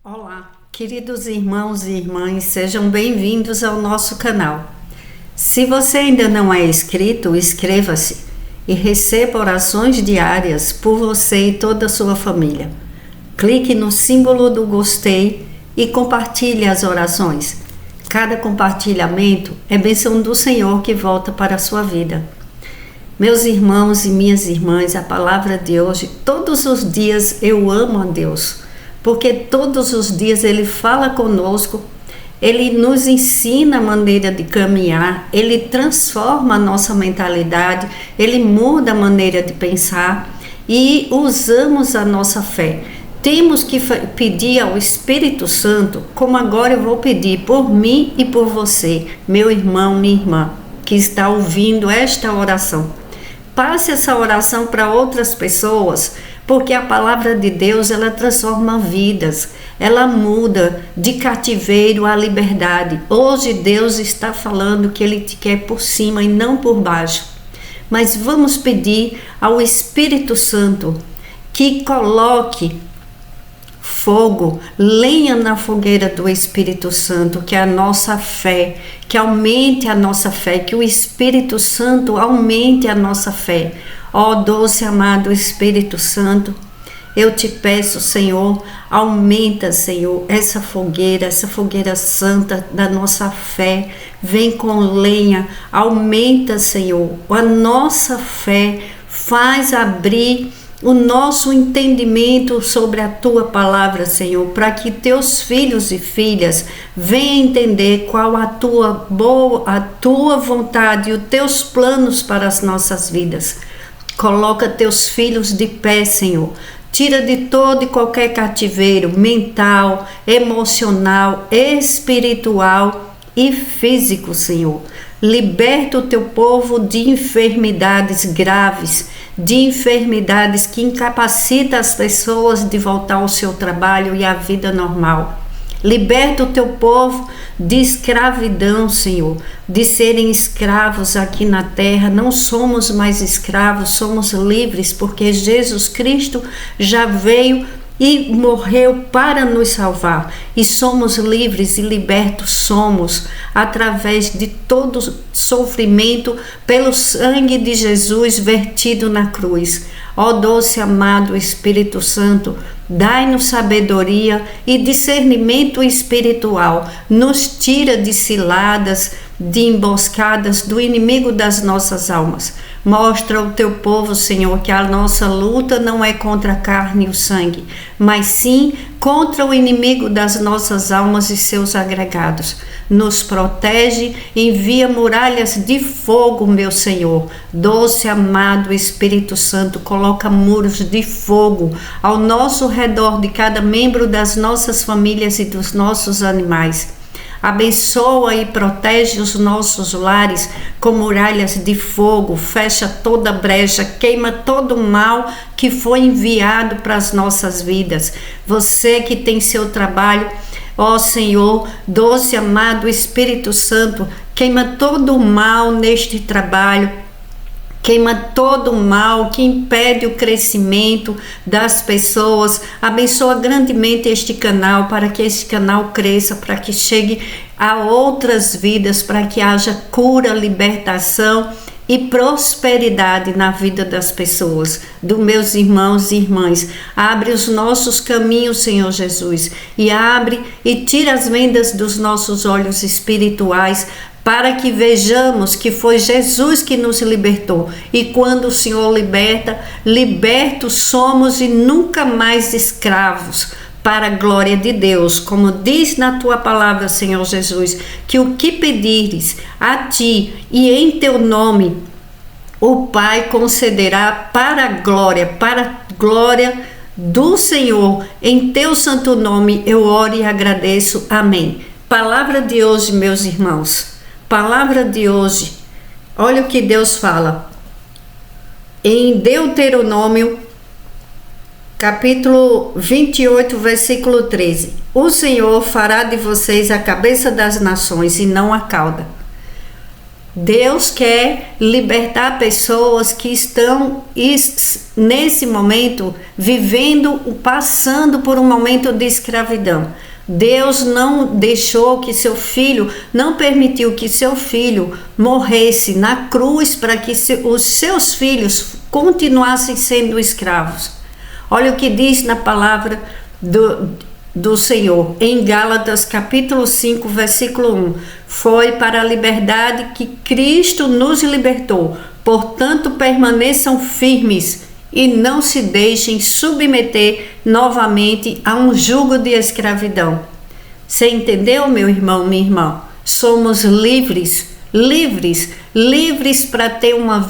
Olá, queridos irmãos e irmãs, sejam bem-vindos ao nosso canal. Se você ainda não é inscrito, inscreva-se e receba orações diárias por você e toda a sua família. Clique no símbolo do gostei e compartilhe as orações. Cada compartilhamento é bênção do Senhor que volta para a sua vida. Meus irmãos e minhas irmãs, a palavra de hoje, todos os dias eu amo a Deus. Porque todos os dias Ele fala conosco, Ele nos ensina a maneira de caminhar, Ele transforma a nossa mentalidade, Ele muda a maneira de pensar e usamos a nossa fé. Temos que pedir ao Espírito Santo, como agora eu vou pedir por mim e por você, meu irmão, minha irmã, que está ouvindo esta oração. Passe essa oração para outras pessoas, porque a palavra de Deus, ela transforma vidas, ela muda de cativeiro à liberdade. Hoje Deus está falando que Ele te quer por cima e não por baixo. Mas vamos pedir ao Espírito Santo que coloque fogo, lenha na fogueira do Espírito Santo, que é a nossa fé, que aumente a nossa fé, que o Espírito Santo aumente a nossa fé. Ó doce amado Espírito Santo, eu te peço, Senhor, aumenta, Senhor, essa fogueira santa da nossa fé, vem com lenha, aumenta, Senhor, a nossa fé, faz abrir o nosso entendimento sobre a Tua palavra, Senhor, para que Teus filhos e filhas venham entender qual a Tua vontade e os Teus planos para as nossas vidas. Coloca Teus filhos de pé, Senhor. Tira de todo e qualquer cativeiro mental, emocional, espiritual e físico, Senhor. Liberta o Teu povo de enfermidades graves, de enfermidades que incapacitam as pessoas de voltar ao seu trabalho e à vida normal. Liberta o Teu povo de escravidão, Senhor, de serem escravos aqui na terra. Não somos mais escravos, somos livres, porque Jesus Cristo já veio e morreu para nos salvar. E somos livres e libertos somos através de todo sofrimento pelo sangue de Jesus vertido na cruz. Ó doce amado Espírito Santo, dai-nos sabedoria e discernimento espiritual. Nos tira de ciladas, de emboscadas do inimigo das nossas almas. Mostra ao Teu povo, Senhor, que a nossa luta não é contra a carne e o sangue, mas sim contra o inimigo das nossas almas e seus agregados. Nos protege, envia muralhas de fogo, meu Senhor. Doce amado Espírito Santo, coloca muros de fogo ao nosso redor de cada membro das nossas famílias e dos nossos animais. Abençoa e protege os nossos lares com muralhas de fogo, fecha toda brecha, queima todo o mal que foi enviado para as nossas vidas. Você que tem seu trabalho, ó Senhor, doce amado Espírito Santo, queima todo o mal neste trabalho. Queima todo o mal que impede o crescimento das pessoas. Abençoa grandemente este canal, para que este canal cresça, para que chegue a outras vidas, para que haja cura, libertação e prosperidade na vida das pessoas, dos meus irmãos e irmãs. Abre os nossos caminhos, Senhor Jesus, e abre e tira as vendas dos nossos olhos espirituais, para que vejamos que foi Jesus que nos libertou. E quando o Senhor liberta, libertos somos e nunca mais escravos, para a glória de Deus. Como diz na Tua palavra, Senhor Jesus, que o que pedires a Ti e em Teu nome, o Pai concederá para a glória do Senhor. Em Teu santo nome eu oro e agradeço. Amém. Palavra de hoje, meus irmãos. Palavra de hoje, olha o que Deus fala em Deuteronômio, capítulo 28, versículo 13. O Senhor fará de vocês a cabeça das nações e não a cauda. Deus quer libertar pessoas que estão nesse momento vivendo, passando por um momento de escravidão. Deus não deixou que seu filho, não permitiu que seu filho morresse na cruz para que os seus filhos continuassem sendo escravos. Olha o que diz na palavra do Senhor, em Gálatas capítulo 5, versículo 1. Foi para a liberdade que Cristo nos libertou. Portanto, permaneçam firmes e não se deixem submeter novamente a um jugo de escravidão. Você entendeu, meu irmão, minha irmã? Somos livres para ter uma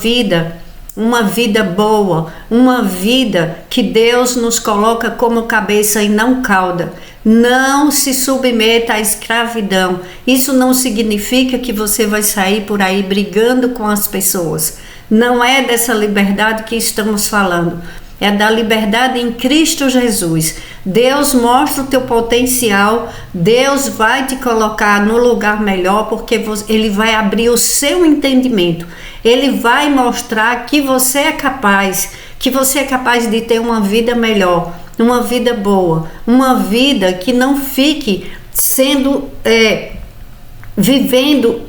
vida boa, uma vida que Deus nos coloca como cabeça e não cauda. Não se submeta à escravidão. Isso não significa que você vai sair por aí brigando com as pessoas. Não é dessa liberdade que estamos falando. É da liberdade em Cristo Jesus. Deus mostra o teu potencial. Deus vai te colocar no lugar melhor, porque Ele vai abrir o seu entendimento. Ele vai mostrar que você é capaz de ter uma vida melhor, uma vida boa, uma vida que não fique vivendo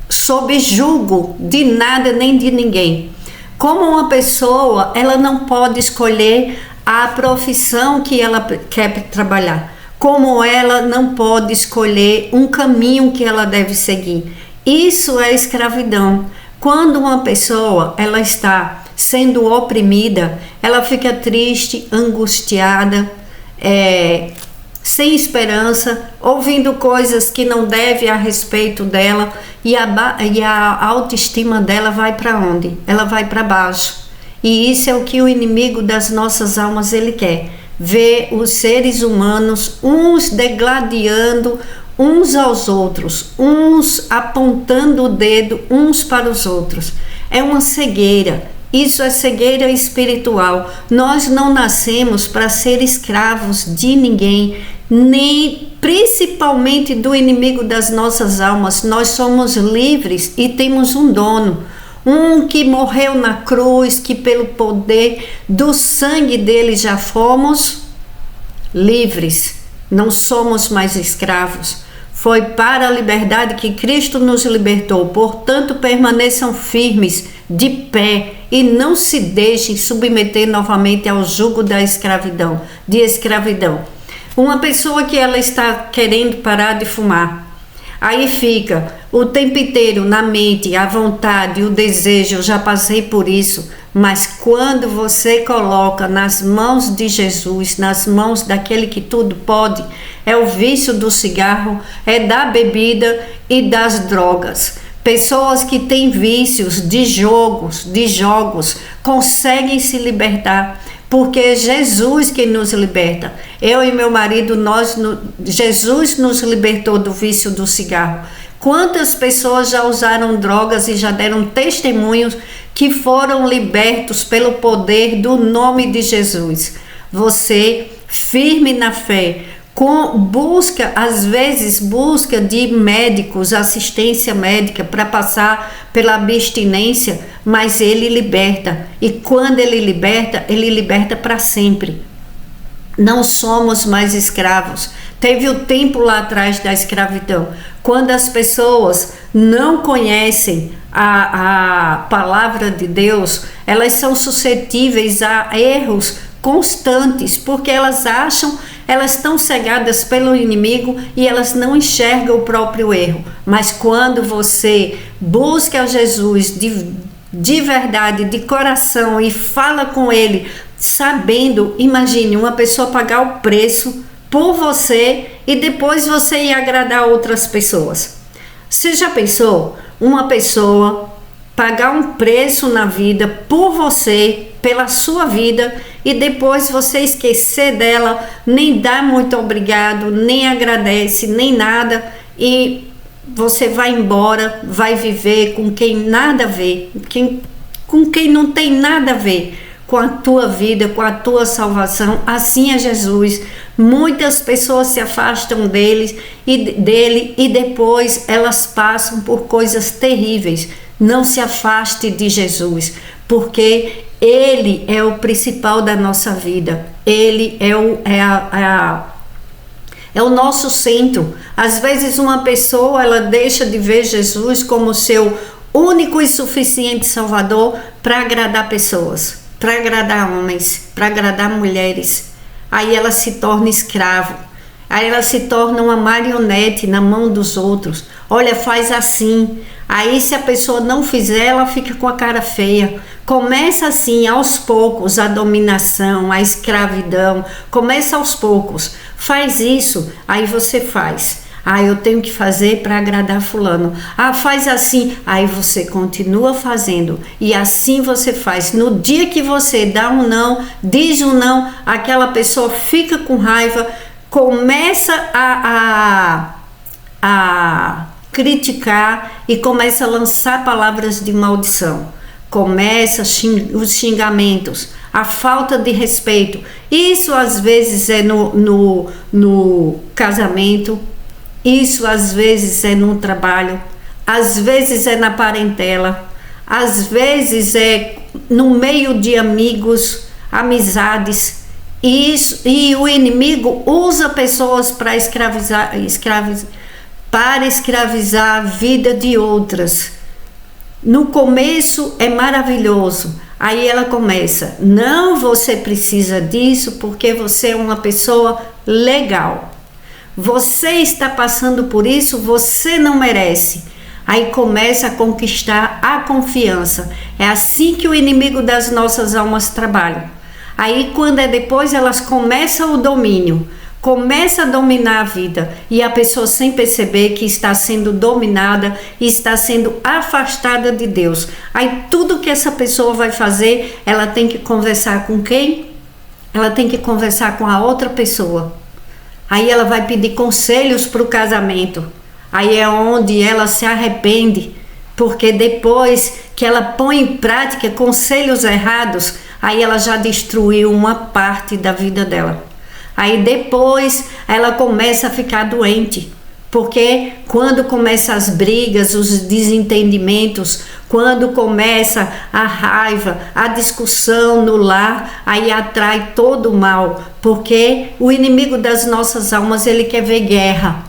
sob julgo de nada nem de ninguém. Como uma pessoa, ela não pode escolher a profissão que ela quer trabalhar, como ela não pode escolher um caminho que ela deve seguir. Isso é escravidão. Quando uma pessoa ela está sendo oprimida, ela fica triste, angustiada, sem esperança, ouvindo coisas que não deve a respeito dela, e a autoestima dela vai para onde? Ela vai para baixo. E isso é o que o inimigo das nossas almas ele quer. Ver os seres humanos uns degladiando uns aos outros, uns apontando o dedo uns para os outros. É uma cegueira. Isso é cegueira espiritual. Nós não nascemos para ser escravos de ninguém, nem principalmente do inimigo das nossas almas. Nós somos livres e temos um dono, um que morreu na cruz, que pelo poder do sangue dele já fomos livres. Não somos mais escravos. Foi para a liberdade que Cristo nos libertou. Portanto, permaneçam firmes, de pé, e não se deixem submeter novamente ao jugo da escravidão, Uma pessoa que ela está querendo parar de fumar, aí fica o tempo inteiro na mente, a vontade, o desejo. Eu já passei por isso, mas quando você coloca nas mãos de Jesus, nas mãos daquele que tudo pode, é o vício do cigarro, é da bebida e das drogas. Pessoas que têm vícios de jogos conseguem se libertar, porque é Jesus que nos liberta. Eu e meu marido, Jesus nos libertou do vício do cigarro. Quantas pessoas já usaram drogas e já deram testemunhos que foram libertos pelo poder do nome de Jesus? Você, firme na fé, às vezes busca de médicos, assistência médica para passar pela abstinência, mas ele liberta. E quando ele liberta para sempre. Não somos mais escravos. Teve o tempo lá atrás da escravidão, quando as pessoas não conhecem a palavra de Deus, elas são suscetíveis a erros constantes, porque elas estão cegadas pelo inimigo e elas não enxergam o próprio erro. Mas quando você busca Jesus de verdade, de coração, e fala com ele, sabendo, imagine uma pessoa pagar o preço por você e depois você ir agradar outras pessoas. Você já pensou uma pessoa pagar um preço na vida por você, pela sua vida, e depois você esquecer dela, nem dar muito obrigado, nem agradece, nem nada, e você vai embora, vai viver com quem nada a ver, com quem não tem nada a ver com a tua vida, com a tua salvação? Assim é Jesus. Muitas pessoas se afastam dele e depois elas passam por coisas terríveis. Não se afaste de Jesus, porque Ele é o principal da nossa vida. Ele é o nosso centro. Às vezes uma pessoa ela deixa de ver Jesus como seu único e suficiente Salvador para agradar pessoas, para agradar homens, para agradar mulheres. Aí ela se torna escravo. Aí ela se torna uma marionete na mão dos outros. Olha, faz assim. Aí se a pessoa não fizer, ela fica com a cara feia. Começa assim, aos poucos, a dominação, a escravidão. Começa aos poucos. Faz isso, aí você faz. Ah, eu tenho que fazer para agradar fulano. Ah, faz assim. Aí você continua fazendo. E assim você faz. No dia que você dá um não, diz um não, aquela pessoa fica com raiva, começa a criticar e começa a lançar palavras de maldição. Começa os xingamentos, a falta de respeito. Isso às vezes é no casamento. Isso às vezes é no trabalho, às vezes é na parentela, às vezes é no meio de amigos, amizades. E o inimigo usa pessoas para escravizar a vida de outras. No começo é maravilhoso. Aí ela começa: não, você precisa disso porque você é uma pessoa legal. Você está passando por isso, você não merece. Aí começa a conquistar a confiança. É assim que o inimigo das nossas almas trabalha. Aí quando é depois, elas começam o domínio. Começa a dominar a vida. E a pessoa sem perceber que está sendo dominada e está sendo afastada de Deus. Aí tudo que essa pessoa vai fazer, ela tem que conversar com quem? Ela tem que conversar com a outra pessoa. Aí ela vai pedir conselhos para o casamento. Aí é onde ela se arrepende, porque depois que ela põe em prática conselhos errados, aí ela já destruiu uma parte da vida dela. Aí depois ela começa a ficar doente, porque quando começam as brigas, os desentendimentos, quando começa a raiva, a discussão no lar, aí atrai todo o mal, porque o inimigo das nossas almas, ele quer ver guerra,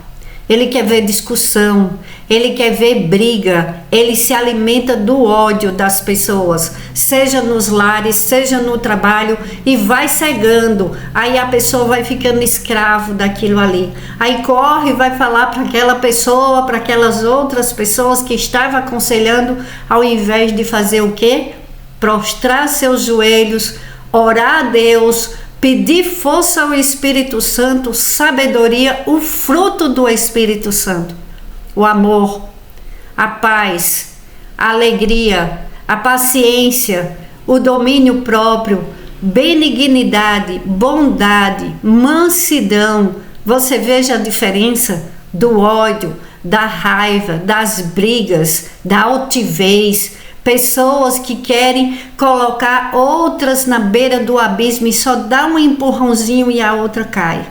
ele quer ver discussão, ele quer ver briga, ele se alimenta do ódio das pessoas, seja nos lares, seja no trabalho, e vai cegando. Aí a pessoa vai ficando escravo daquilo ali. Aí corre e vai falar para aquela pessoa, para aquelas outras pessoas que estava aconselhando, ao invés de fazer o quê? Prostrar seus joelhos, orar a Deus, pedir força ao Espírito Santo, sabedoria, o fruto do Espírito Santo. O amor, a paz, a alegria, a paciência, o domínio próprio, benignidade, bondade, mansidão. Você veja a diferença do ódio, da raiva, das brigas, da altivez. Pessoas que querem colocar outras na beira do abismo e só dá um empurrãozinho e a outra cai.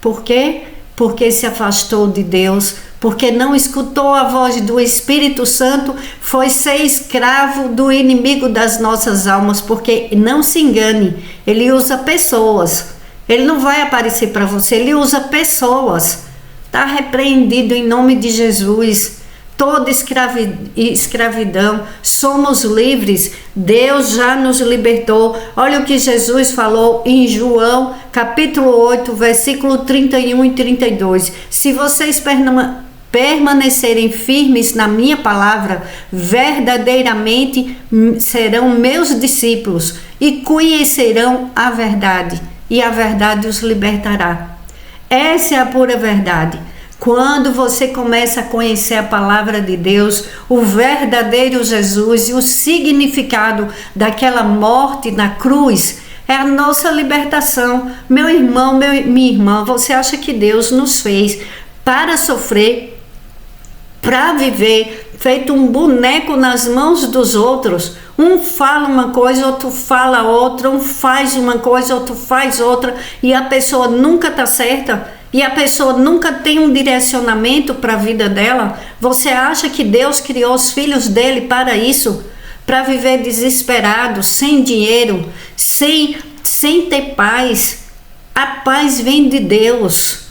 Por quê? Porque se afastou de Deus, porque não escutou a voz do Espírito Santo, foi ser escravo do inimigo das nossas almas. Porque não se engane, ele usa pessoas, ele não vai aparecer para você, ele usa pessoas. Está repreendido em nome de Jesus. Toda escravidão, somos livres, Deus já nos libertou. Olha o que Jesus falou em João capítulo 8, versículo 31 e 32. Se vocês permanecerem firmes na minha palavra, verdadeiramente serão meus discípulos e conhecerão a verdade, e a verdade os libertará. Essa é a pura verdade. Quando você começa a conhecer a palavra de Deus, o verdadeiro Jesus e o significado daquela morte na cruz, é a nossa libertação. Meu irmão, minha irmã, você acha que Deus nos fez para sofrer, para viver, feito um boneco nas mãos dos outros. Um fala uma coisa, outro fala outra, um faz uma coisa, outro faz outra, e a pessoa nunca está certa, e a pessoa nunca tem um direcionamento para a vida dela. Você acha que Deus criou os filhos dele para isso? Para viver desesperado, sem dinheiro, sem ter paz? A paz vem de Deus.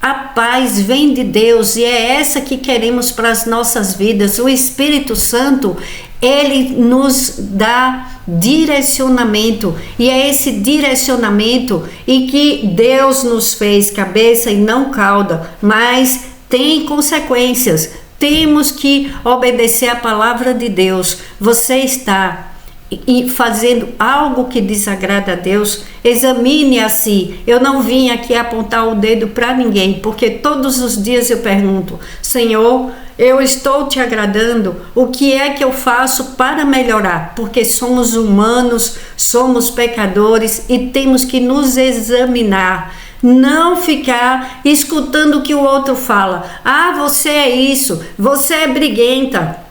A paz vem de Deus e é essa que queremos para as nossas vidas. O Espírito Santo, ele nos dá direcionamento, e é esse direcionamento e que Deus nos fez cabeça e não cauda, mas tem consequências. Temos que obedecer a palavra de Deus. Você está fazendo algo que desagrada a Deus? Examine a si. Eu não vim aqui apontar o dedo para ninguém, porque todos os dias eu pergunto: Senhor, eu estou te agradando? O que é que eu faço para melhorar? Porque somos humanos, somos pecadores e temos que nos examinar. Não ficar escutando o que o outro fala. Ah, você é isso, você é briguenta.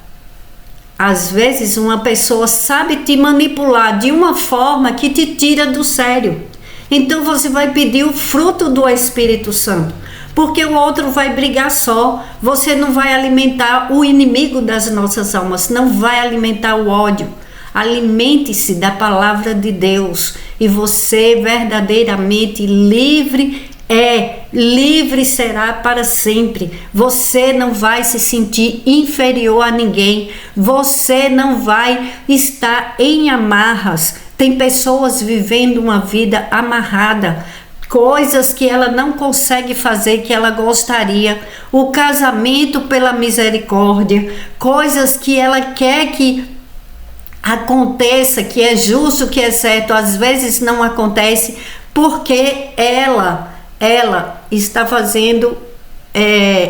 Às vezes uma pessoa sabe te manipular de uma forma que te tira do sério. Então você vai pedir o fruto do Espírito Santo, porque o outro vai brigar só. Você não vai alimentar o inimigo das nossas almas, não vai alimentar o ódio. Alimente-se da palavra de Deus e você verdadeiramente livre livre será para sempre. Você não vai se sentir inferior a ninguém. Você não vai estar em amarras. Tem pessoas vivendo uma vida amarrada, coisas que ela não consegue fazer que ela gostaria. O casamento pela misericórdia, coisas que ela quer que aconteça, que é justo, que é certo, às vezes não acontece porque ela está fazendo,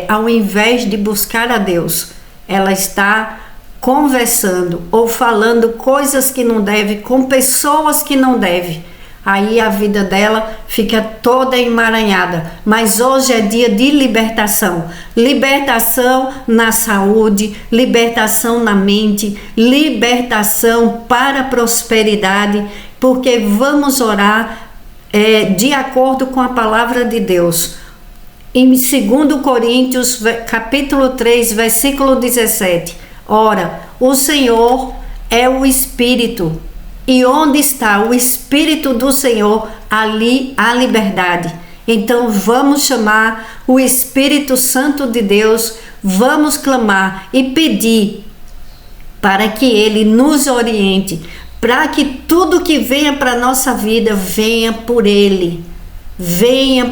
ao invés de buscar a Deus, ela está conversando ou falando coisas que não deve, com pessoas que não deve. Aí a vida dela fica toda emaranhada. Mas hoje é dia de libertação. Libertação na saúde, libertação na mente, libertação para a prosperidade, porque vamos orar de acordo com a palavra de Deus. Em 2 Coríntios, capítulo 3, versículo 17. Ora, o Senhor é o Espírito, e onde está o Espírito do Senhor, ali há liberdade. Então vamos chamar o Espírito Santo de Deus, vamos clamar e pedir para que Ele nos oriente, para que tudo que venha para a nossa vida venha por Ele, venha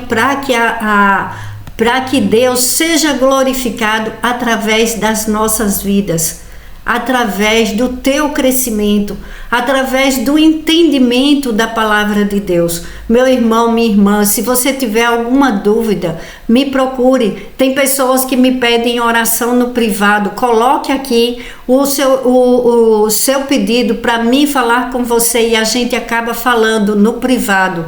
para que Deus seja glorificado através das nossas vidas, através do teu crescimento, através do entendimento da palavra de Deus. Meu irmão, minha irmã, se você tiver alguma dúvida, me procure. Tem pessoas que me pedem oração no privado. Coloque aqui o seu pedido para mim falar com você e a gente acaba falando no privado.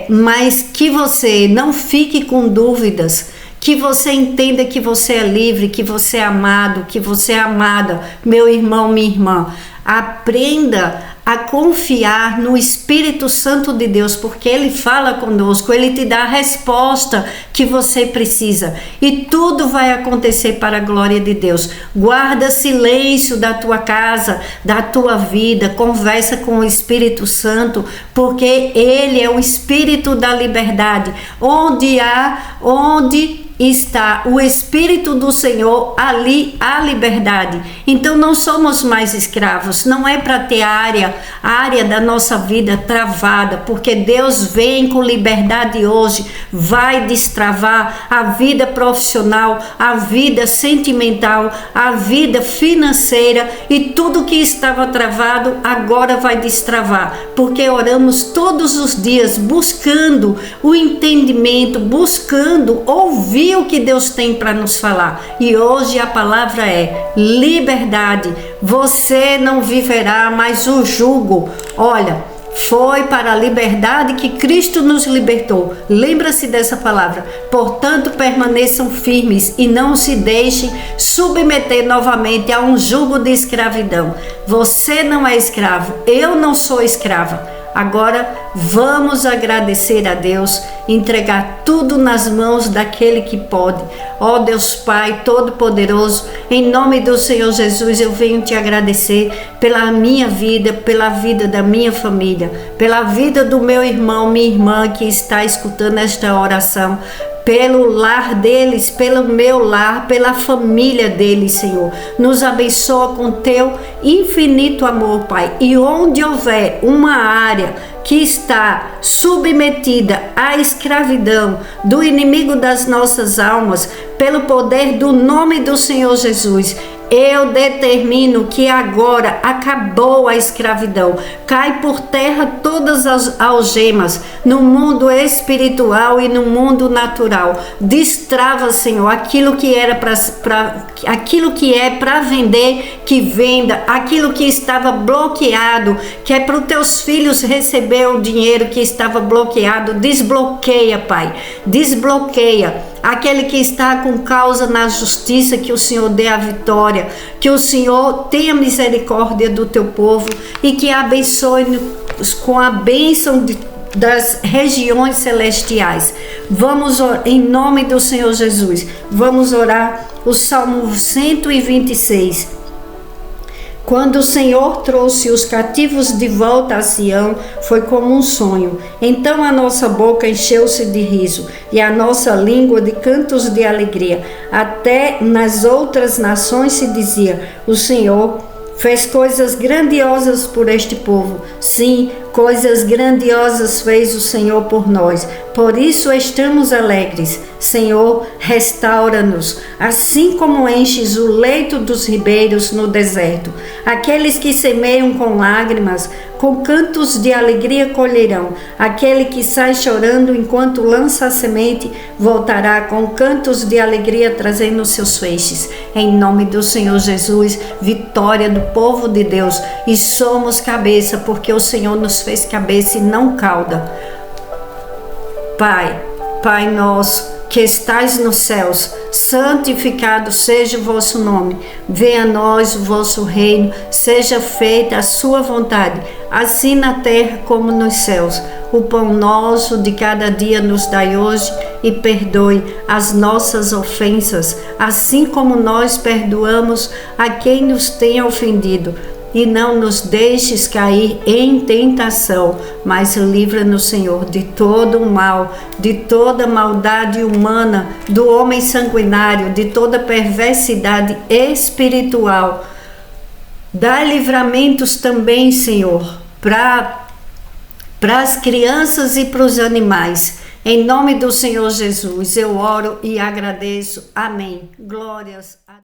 Mas que você não fique com dúvidas, que você entenda que você é livre, que você é amado, que você é amada. Meu irmão, minha irmã, aprenda a confiar no Espírito Santo de Deus, porque Ele fala conosco, Ele te dá a resposta que você precisa e tudo vai acontecer para a glória de Deus. Guarda silêncio da tua casa, da tua vida, conversa com o Espírito Santo, porque Ele é o Espírito da liberdade. Onde está o Espírito do Senhor, ali há liberdade. Então não somos mais escravos, não é para ter a área da nossa vida travada, porque Deus vem com liberdade hoje, vai destravar a vida profissional, a vida sentimental, a vida financeira e tudo que estava travado agora vai destravar, porque oramos todos os dias buscando o entendimento, buscando ouvir o que Deus tem para nos falar. E hoje a palavra é liberdade. Você não viverá mais o jugo. Olha, Foi para a liberdade que Cristo nos libertou. Lembra-se dessa palavra. Portanto, permaneçam firmes e não se deixem submeter novamente a um jugo de escravidão. Você não é escravo, eu não sou escrava. Agora vamos agradecer a Deus, entregar tudo nas mãos daquele que pode. Ó Deus Pai Todo-Poderoso, em nome do Senhor Jesus, eu venho te agradecer pela minha vida, pela vida da minha família, pela vida do meu irmão, minha irmã que está escutando esta oração, pelo lar deles, pelo meu lar, pela família deles, Senhor. Nos abençoa com teu infinito amor, Pai. E onde houver uma área que está submetida à escravidão do inimigo das nossas almas, pelo poder do nome do Senhor Jesus, eu determino que agora acabou a escravidão. Cai por terra todas as algemas no mundo espiritual e no mundo natural. Destrava, Senhor, aquilo que era aquilo que é para vender, que venda. Aquilo que estava bloqueado, que é para os teus filhos receber o dinheiro que estava bloqueado. Desbloqueia, Pai. Desbloqueia. Aquele que está com causa na justiça, que o Senhor dê a vitória, que o Senhor tenha misericórdia do teu povo e que abençoe com a bênção das regiões celestiais. Vamos orar, em nome do Senhor Jesus, vamos orar o Salmo 126. Quando o Senhor trouxe os cativos de volta a Sião, foi como um sonho. Então a nossa boca encheu-se de riso e a nossa língua de cantos de alegria. Até nas outras nações se dizia: o Senhor fez coisas grandiosas por este povo. Sim, coisas grandiosas fez o Senhor por nós. Por isso estamos alegres. Senhor, restaura-nos, assim como enches o leito dos ribeiros no deserto. Aqueles que semeiam com lágrimas, com cantos de alegria colherão. Aquele que sai chorando enquanto lança a semente, voltará com cantos de alegria trazendo seus feixes. Em nome do Senhor Jesus, vitória do povo de Deus. E somos cabeça, porque o Senhor nos fez cabeça e não cauda. Pai nosso, que estais nos céus, santificado seja o vosso nome. Venha a nós o vosso reino, seja feita a sua vontade, assim na terra como nos céus. O pão nosso de cada dia nos dai hoje, e perdoe as nossas ofensas, assim como nós perdoamos a quem nos tem ofendido. E não nos deixes cair em tentação, mas livra-nos, Senhor, de todo o mal, de toda maldade humana, do homem sanguinário, de toda perversidade espiritual. Dá livramentos também, Senhor, para as crianças e para os animais. Em nome do Senhor Jesus, eu oro e agradeço. Amém. Glórias a Deus.